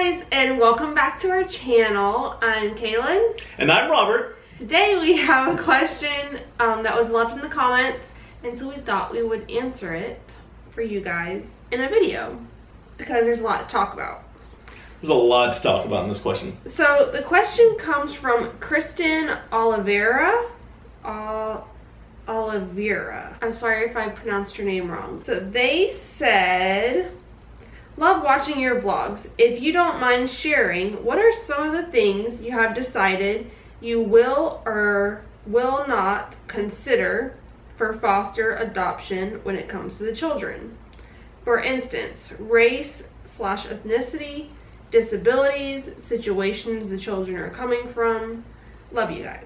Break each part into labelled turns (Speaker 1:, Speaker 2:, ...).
Speaker 1: guys, and welcome back to our channel. I'm Kalyn.
Speaker 2: And I'm Robert.
Speaker 1: Today we have a question that was left in the comments, and so we thought we would answer it for you guys in a video because there's a lot to talk about.
Speaker 2: There's a lot to talk about in this question.
Speaker 1: So the question comes from Kristen Oliveira. Oliveira. I'm sorry if I pronounced your name wrong. So they said, love watching your vlogs. If you don't mind sharing, what are some of the things you have decided you will or will not consider for foster adoption when it comes to the children? For instance, race/ethnicity, disabilities, situations the children are coming from. Love you guys.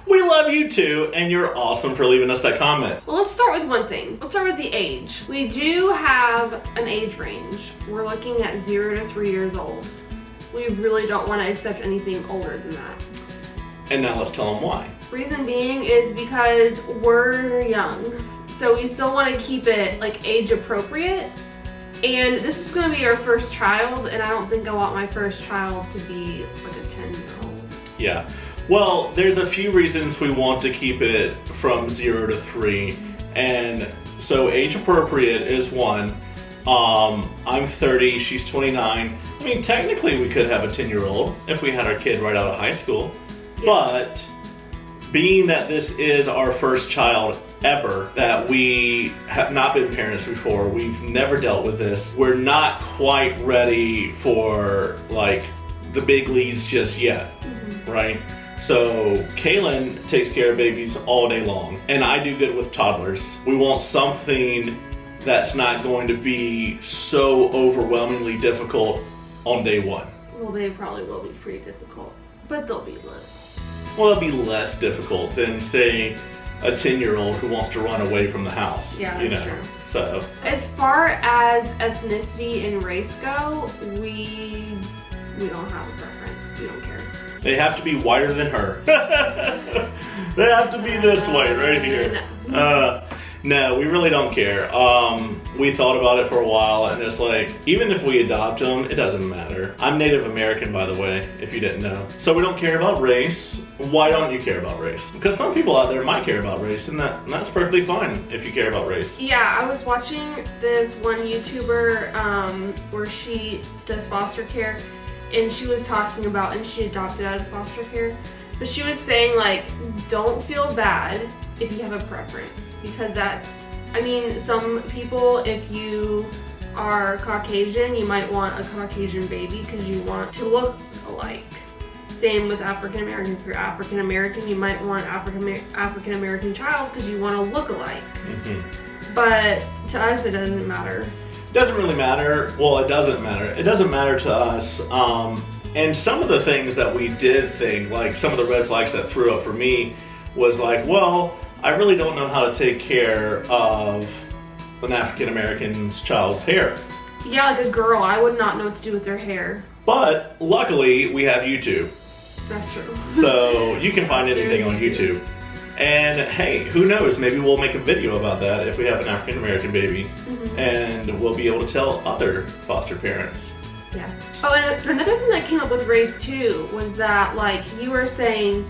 Speaker 2: We love you too, and you're awesome for leaving us that comment.
Speaker 1: Well, let's start with one thing. Let's start with the age. We do have an age range. We're looking at 0 to 3 years old. We really don't want to accept anything older than that.
Speaker 2: And now let's tell them why.
Speaker 1: Reason being is because we're young. So we still want to keep it like age appropriate. And this is going to be our first child, and I don't think I want my first child to be like a 10-year-old.
Speaker 2: Yeah. Well, there's a few reasons we want to keep it from 0 to 3. And so age appropriate is one. I'm 30, she's 29. I mean, technically we could have a 10-year-old if we had our kid right out of high school. Yeah. But being that this is our first child ever, that we have not been parents before, we've never dealt with this, we're not quite ready for like the big leagues just yet, right? So Kalyn takes care of babies all day long, and I do good with toddlers. We want something that's not going to be so overwhelmingly difficult on day one.
Speaker 1: Well, they probably will be pretty difficult, but they'll be less.
Speaker 2: Well, it'll be less difficult than, say, a 10-year-old who wants to run away from the house.
Speaker 1: Yeah, that's true.
Speaker 2: So
Speaker 1: as far as ethnicity and race go, we don't have a preference. We don't care.
Speaker 2: They have to be whiter than her. They have to be this way right here. No, we really don't care. We thought about it for a while, and it's like, even if we adopt them, it doesn't matter. I'm Native American, by the way, if you didn't know. So we don't care about race. Why don't you care about race? Because some people out there might care about race, and that's perfectly fine if you care about race.
Speaker 1: Yeah, I was watching this one YouTuber where she does foster care, and she was talking about, and she adopted out of foster care, but she was saying, like, don't feel bad if you have a preference, because some people, if you are Caucasian, you might want a Caucasian baby because you want to look alike. Same with African American. If you're African American, you might want African American child because you want to look alike. But to us, it doesn't matter.
Speaker 2: Doesn't really matter. Well, it doesn't matter. It doesn't matter to us. And some of the things that we did think, like some of the red flags that threw up for me was like, well, I really don't know how to take care of an African American's child's hair.
Speaker 1: Yeah, like a girl, I would not know what to do with their hair.
Speaker 2: But luckily, we have YouTube.
Speaker 1: That's true.
Speaker 2: So you can find anything on YouTube. And hey, who knows, maybe we'll make a video about that if we have an African American baby. And we'll be able to tell other foster parents.
Speaker 1: Yeah. Oh, and another thing that came up with race too was that, like, you were saying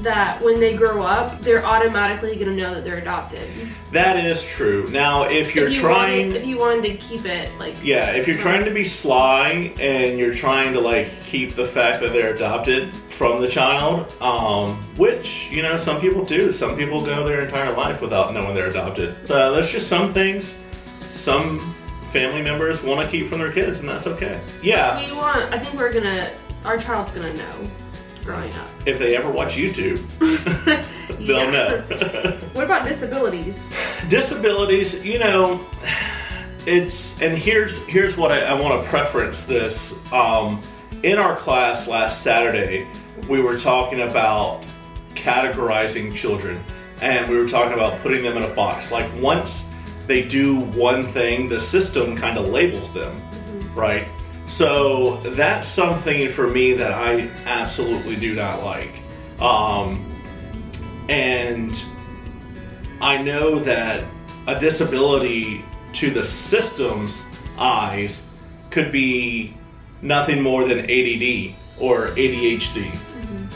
Speaker 1: that when they grow up, they're automatically going to know that they're adopted.
Speaker 2: That is true. Now, if you wanted
Speaker 1: to keep it, like...
Speaker 2: Yeah, if you're trying to be sly and you're trying to, like, keep the fact that they're adopted from the child, which, you know, some people do. Some people go their entire life without knowing they're adopted. So there's just some things some family members want to keep from their kids, and that's okay. Yeah.
Speaker 1: I think our child's going to know. Growing up.
Speaker 2: If they ever watch YouTube, they'll know.
Speaker 1: What about disabilities?
Speaker 2: Disabilities, you know, here's what I want to preference this. In our class last Saturday, we were talking about categorizing children, and we were talking about putting them in a box. Like, once they do one thing, the system kind of labels them, right? So that's something for me that I absolutely do not like. And I know that a disability to the system's eyes could be nothing more than ADD or ADHD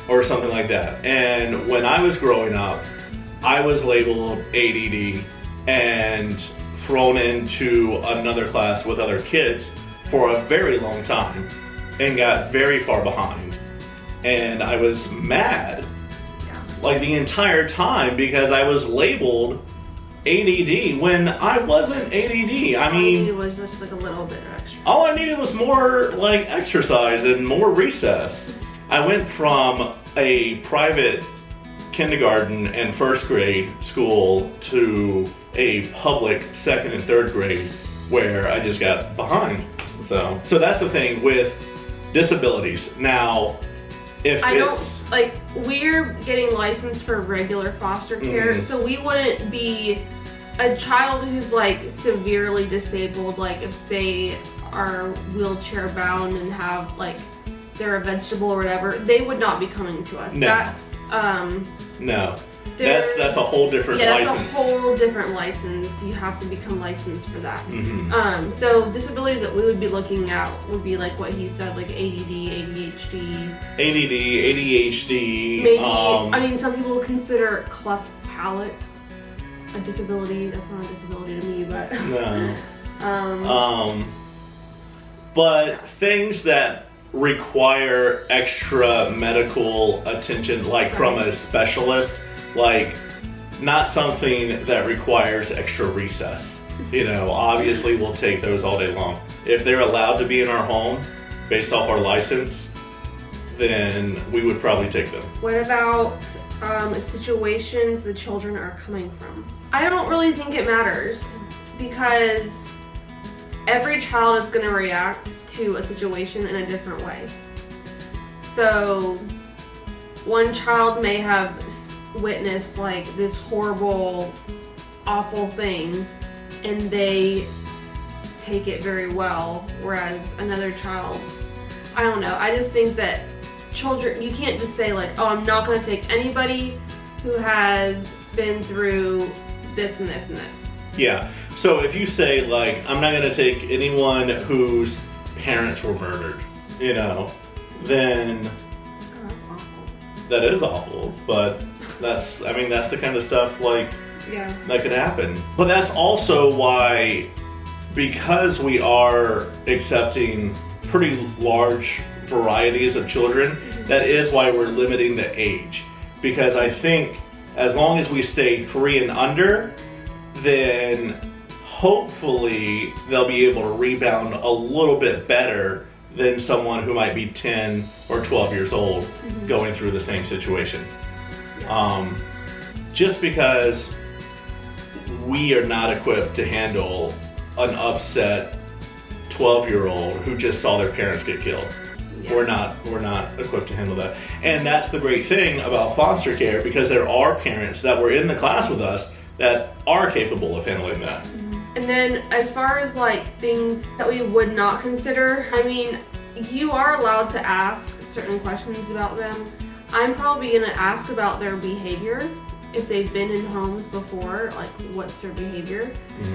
Speaker 2: or something like that. And when I was growing up, I was labeled ADD and thrown into another class with other kids for a very long time and got very far behind. And I was mad like the entire time because I was labeled ADD when I wasn't ADD. I mean,
Speaker 1: it was just like a little bit extra.
Speaker 2: All I needed was more like exercise and more recess. I went from a private kindergarten and first grade school to a public second and third grade where I just got behind. So that's the thing with disabilities. Now,
Speaker 1: we're getting licensed for regular foster care, so we wouldn't be a child who's like severely disabled, like if they are wheelchair bound and have like they're a vegetable or whatever, they would not be coming to us.
Speaker 2: No. That's a whole different license.
Speaker 1: That's a whole different license. You have to become licensed for that. So disabilities that we would be looking at would be like what he said, like ADD,
Speaker 2: ADHD.
Speaker 1: Maybe, some people consider cleft palate a disability. That's not a disability to me, but
Speaker 2: no. But things that require extra medical attention, like from a specialist, like not something that requires extra recess. Obviously we'll take those all day long. If they're allowed to be in our home based off our license, then we would probably take them.
Speaker 1: What about situations the children are coming from? I don't really think it matters because every child is going to react to a situation in a different way. So one child may have witnessed like this horrible, awful thing and they take it very well, whereas another child, I don't know. I just think that children, you can't just say like, oh, I'm not going to take anybody who has been through this and this and this.
Speaker 2: Yeah. So if you say like, I'm not going to take anyone whose parents were murdered, then
Speaker 1: that's awful.
Speaker 2: That is awful, but that's the kind of stuff like that could happen. But that's also why, because we are accepting pretty large varieties of children, that is why we're limiting the age. Because I think as long as we stay 3 and under, then hopefully they'll be able to rebound a little bit better than someone who might be 10 or 12 years old going through the same situation. Just because we are not equipped to handle an upset 12-year-old who just saw their parents get killed. Yeah. We're not equipped to handle that. And that's the great thing about foster care, because there are parents that were in the class with us that are capable of handling that.
Speaker 1: And then as far as like things that we would not consider, you are allowed to ask certain questions about them. I'm probably going to ask about their behavior. If they've been in homes before, like what's their behavior?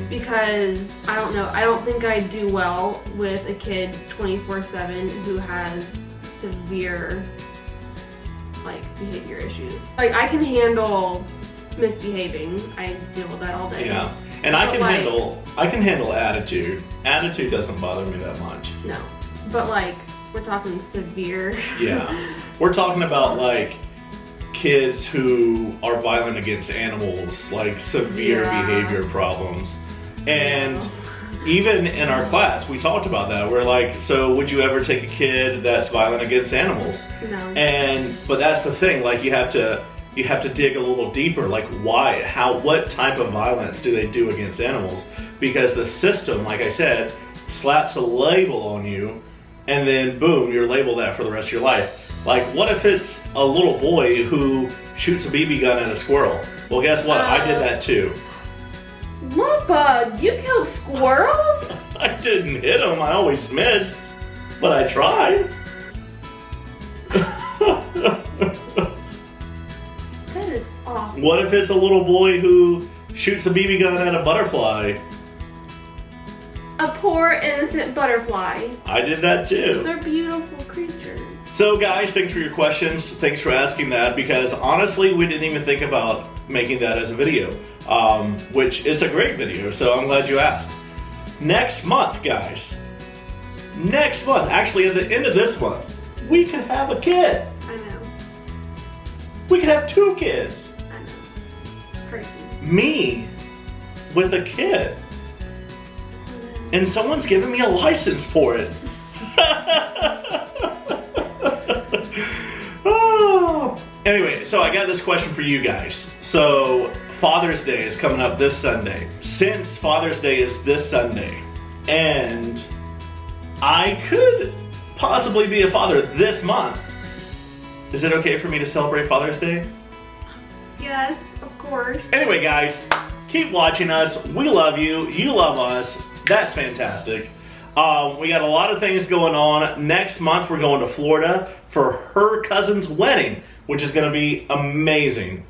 Speaker 1: Because I don't know, I don't think I do well with a kid 24/7 who has severe like behavior issues. Like I can handle misbehaving. I deal with that all day.
Speaker 2: Yeah. And I can handle attitude. Attitude doesn't bother me that much.
Speaker 1: No. But like we're talking severe.
Speaker 2: Yeah. We're talking about like kids who are violent against animals, like severe behavior problems. And even in our class, we talked about that. We're like, so would you ever take a kid that's violent against animals?
Speaker 1: No.
Speaker 2: But that's the thing, like you have to dig a little deeper, like why, what type of violence do they do against animals? Because the system, like I said, slaps a label on you and then boom, you're labeled that for the rest of your life. Like, what if it's a little boy who shoots a BB gun at a squirrel? Well, guess what? I did that too.
Speaker 1: What, you killed squirrels?
Speaker 2: I didn't hit them. I always missed. But I tried.
Speaker 1: That is awful.
Speaker 2: What if it's a little boy who shoots a BB gun at a butterfly?
Speaker 1: A poor innocent butterfly.
Speaker 2: I did that too.
Speaker 1: They're beautiful creatures.
Speaker 2: So guys, thanks for your questions. Thanks for asking that, because honestly, we didn't even think about making that as a video, which is a great video, so I'm glad you asked. Next month, guys. Next month, actually at the end of this month, we could have a kid.
Speaker 1: I know.
Speaker 2: We could have 2 kids.
Speaker 1: I know. It's crazy.
Speaker 2: Me with a kid. And someone's giving me a license for it. Oh. Anyway, so I got this question for you guys. So Father's Day is coming up this Sunday. Since Father's Day is this Sunday, and I could possibly be a father this month, is it okay for me to celebrate Father's Day?
Speaker 1: Yes, of course.
Speaker 2: Anyway, guys, keep watching us. We love you. You love us. That's fantastic. We got a lot of things going on. Next month, we're going to Florida for her cousin's wedding, which is going to be amazing.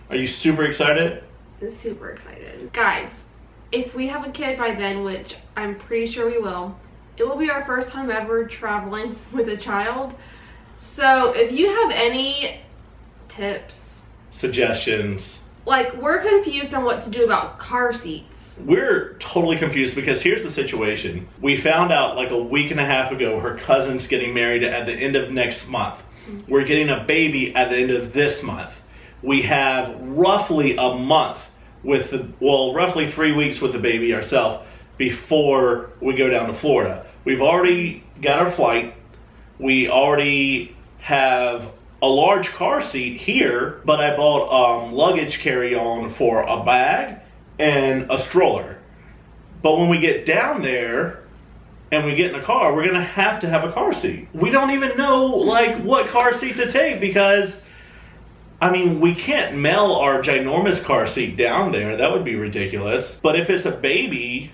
Speaker 2: Are you super excited?
Speaker 1: Super excited. Guys, if we have a kid by then, which I'm pretty sure we will, it will be our first time ever traveling with a child. So if you have any tips,
Speaker 2: suggestions,
Speaker 1: like, we're confused on what to do about car seats.
Speaker 2: We're totally confused because here's the situation. We found out like a week and a half ago her cousin's getting married at the end of next month. We're getting a baby at the end of this month. We have roughly a month with roughly 3 weeks with the baby ourselves before we go down to Florida. We've already got our flight. We already have a large car seat here, but I bought luggage carry-on for a bag and a stroller. But when we get down there and we get in a car, we're gonna have to have a car seat. We don't even know like what car seat to take, because I mean, we can't mail our ginormous car seat down there. That would be ridiculous. But if it's a baby,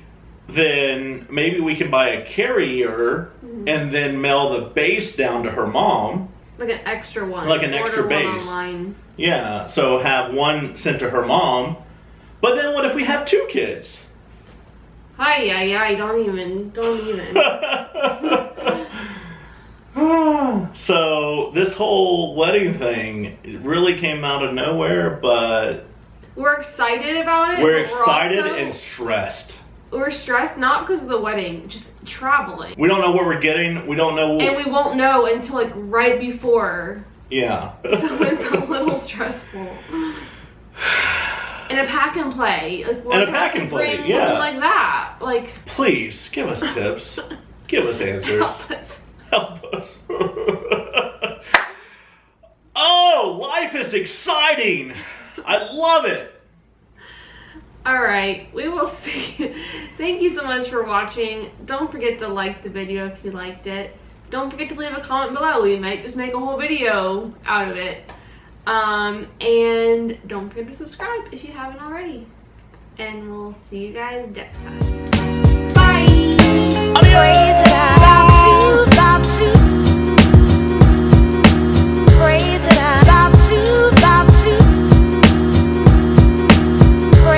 Speaker 2: then maybe we can buy a carrier and then mail the base down to her mom.
Speaker 1: Like an extra one.
Speaker 2: Like an extra base.
Speaker 1: One online.
Speaker 2: Yeah, so have one sent to her mom. But then what if we have 2 kids?
Speaker 1: Hi, don't even.
Speaker 2: So this whole wedding thing really came out of nowhere, but
Speaker 1: we're excited about it.
Speaker 2: We're excited and stressed.
Speaker 1: We're stressed not because of the wedding, just traveling.
Speaker 2: We don't know what we're getting. We don't know.
Speaker 1: And we won't know until like right before.
Speaker 2: Yeah.
Speaker 1: So it's a little stressful. And a pack and play. Like,
Speaker 2: and a pack and play, yeah.
Speaker 1: Something like that. Like,
Speaker 2: please, give us tips. Give us answers. Help us. Oh, life is exciting. I love it.
Speaker 1: Alright, we will see. Thank you so much for watching. Don't forget to like the video if you liked it. Don't forget to leave a comment below. We might just make a whole video out of it. And don't forget to subscribe if you haven't already. And we'll see you guys next time. Bye!
Speaker 2: Adios!